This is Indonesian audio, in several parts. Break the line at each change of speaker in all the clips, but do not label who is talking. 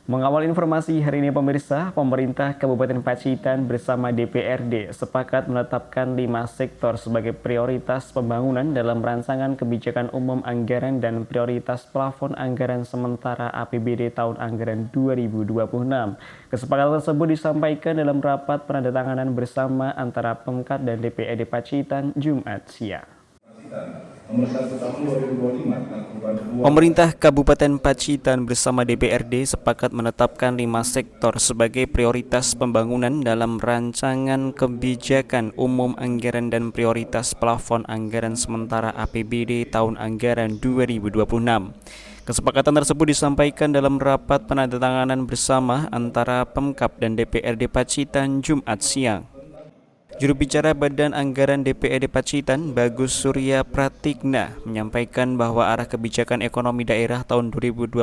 Mengawal informasi hari ini pemirsa, pemerintah Kabupaten Pacitan bersama DPRD sepakat menetapkan 5 sektor sebagai prioritas pembangunan dalam rancangan kebijakan umum anggaran dan prioritas plafon anggaran sementara APBD tahun anggaran 2026. Kesepakatan tersebut disampaikan dalam rapat penandatanganan bersama antara Pemkab dan DPRD Pacitan Jumat siang. Pemerintah Kabupaten Pacitan bersama DPRD sepakat menetapkan 5 sektor sebagai prioritas pembangunan dalam rancangan kebijakan umum anggaran dan prioritas plafon anggaran sementara APBD tahun anggaran 2026. Kesepakatan tersebut disampaikan dalam rapat penandatanganan bersama antara Pemkab dan DPRD Pacitan Jumat siang. Juru bicara Badan Anggaran DPRD Pacitan, Bagus Surya Pratikna, menyampaikan bahwa arah kebijakan ekonomi daerah tahun 2026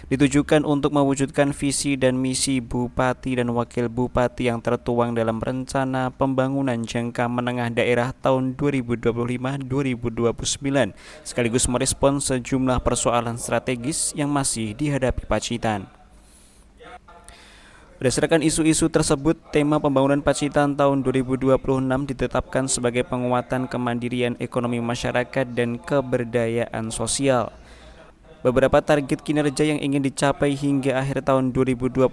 ditujukan untuk mewujudkan visi dan misi Bupati dan Wakil Bupati yang tertuang dalam Rencana Pembangunan Jangka Menengah Daerah tahun 2025-2029, sekaligus merespons sejumlah persoalan strategis yang masih dihadapi Pacitan. Berdasarkan isu-isu tersebut, tema pembangunan Pacitan tahun 2026 ditetapkan sebagai penguatan kemandirian ekonomi masyarakat dan keberdayaan sosial. Beberapa target kinerja yang ingin dicapai hingga akhir tahun 2026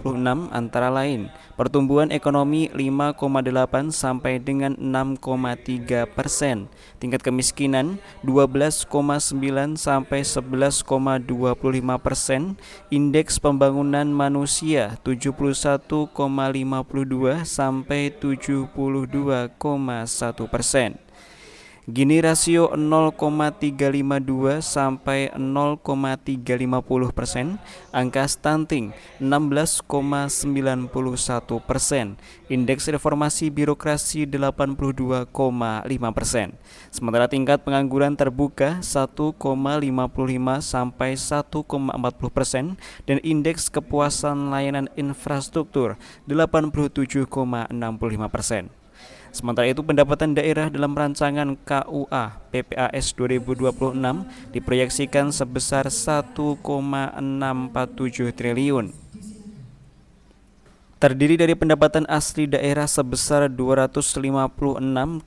antara lain pertumbuhan ekonomi 5,8 sampai dengan 6,3%, tingkat kemiskinan 12,9 sampai 11,25%, indeks pembangunan manusia 71,52 sampai 72,1%. Gini rasio 0,352 sampai 0,350%, angka stunting 16,91%, indeks reformasi birokrasi 82,5%. Sementara tingkat pengangguran terbuka 1,55 sampai 1,40% dan indeks kepuasan layanan infrastruktur 87,65%. Sementara itu, pendapatan daerah dalam rancangan KUA PPAS 2026 diproyeksikan sebesar 1,647 triliun. Terdiri dari pendapatan asli daerah sebesar 256,26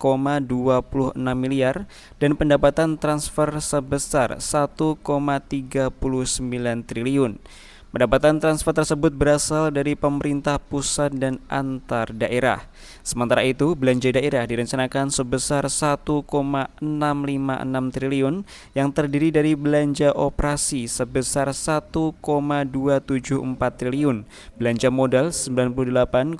miliar dan pendapatan transfer sebesar 1,39 triliun. Pendapatan transfer tersebut berasal dari pemerintah pusat dan antar daerah. Sementara itu, belanja daerah direncanakan sebesar 1,656 triliun yang terdiri dari belanja operasi sebesar 1,274 triliun, belanja modal 98,52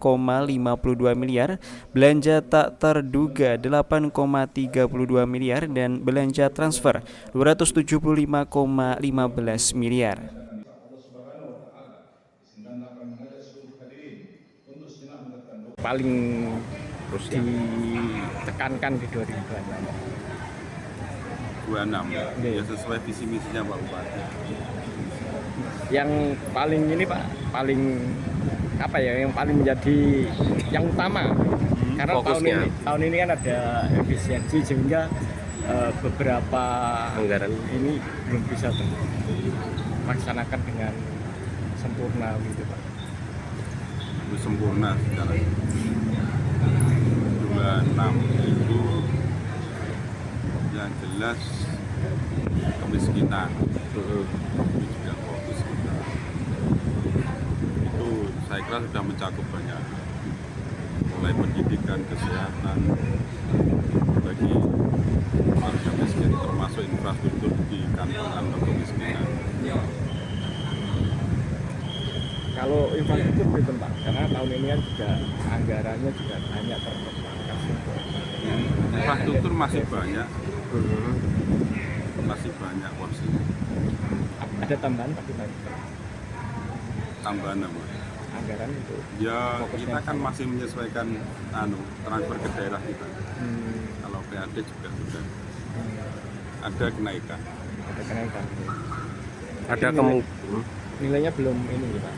miliar, belanja tak terduga 8,32 miliar dan belanja transfer 275,15 miliar.
Paling ditekankan di 2026
ya sesuai visi misinya Pak Bupati.
Yang paling ini Pak, paling apa ya, yang paling menjadi yang utama karena tahun ini kan ada efisiensi sehingga beberapa anggaran ini belum bisa terlaksanakan dengan sempurna gitu Pak.
Sempurna secara 26 itu yang jelas kemiskinan itu juga fokus kita, itu saya kira sudah mencakup banyak, mulai pendidikan, kesehatan bagi warga miskin, termasuk infrastruktur di kantongan kemiskinan.
Kalau infrastruktur gitu Pak, karena tahun ini kan juga anggarannya juga banyak terpangkas.
Infrastruktur masih banyak porsinya.
Ada tambahan Pak
Tambahan apa?
Anggaran itu?
Ya kita kan masih menyesuaikan transfer ke daerah kita. Kalau PAD juga sudah ada kenaikan.
Ada nilainya belum ini Pak.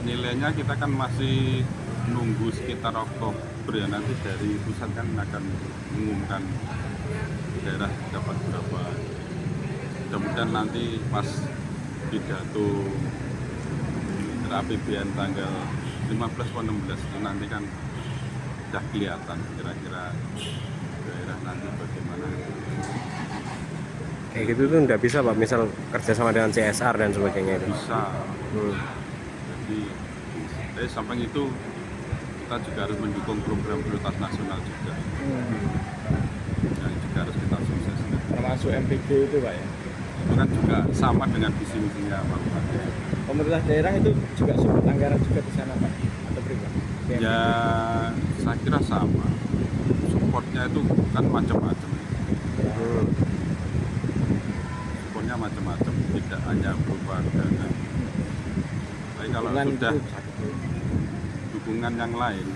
Nilainya kita kan masih nunggu sekitar Oktober ya, nanti dari pusat kan akan mengumumkan daerah dapat berapa. Mudah-mudahan nanti pas pidato APBN tanggal 15 atau 16 itu nanti kan sudah kelihatan kira-kira daerah nanti bagaimana.
Kayak gitu tuh nggak bisa Pak, misal kerjasama dengan CSR dan sebagainya itu.
Bisa. Jadi samping itu kita juga harus mendukung program prioritas nasional juga yang juga harus kita sukseskan.
Termasuk MPG itu Pak ya.
Itu kan juga sama dengan visi misinya Pak Bupati.
Pemerintah daerah itu juga support anggaran juga di sana Pak atau bagaimana?
Ya saya kira sama. Supportnya itu kan macam-macam. Supportnya macam-macam, tidak hanya berupa dana. Tapi kalau sudah dukungan yang lain,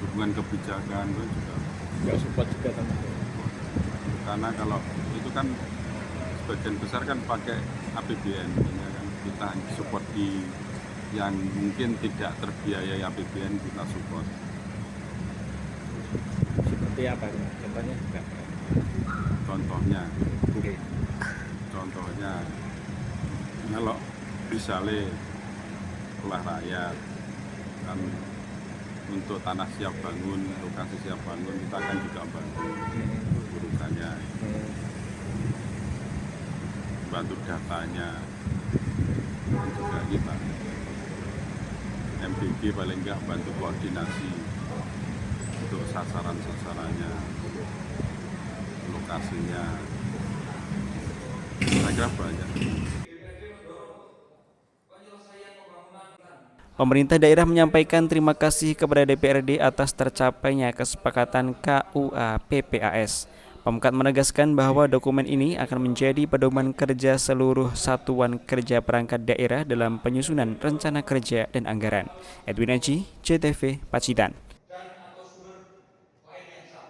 dukungan kebijakan itu juga
support juga teman.
karena kalau itu kan sebagian besar kan pakai APBN, ya kan kita support di yang mungkin tidak terbiayai APBN kita support.
Seperti apa contohnya?
Contohnya kalau misalnya sekolah rakyat kan untuk tanah siap bangun, lokasi siap bangun kita kan juga bantu urusannya, bantu datanya juga kita. MPG paling enggak bantu koordinasi untuk sasaran-sasarannya, lokasinya, saya kira banyak.
Pemerintah daerah menyampaikan terima kasih kepada DPRD atas tercapainya kesepakatan KUA PPAS. Pemkat menegaskan bahwa dokumen ini akan menjadi pedoman kerja seluruh satuan kerja perangkat daerah dalam penyusunan rencana kerja dan anggaran. Edwin Aji, JTV, Pacitan.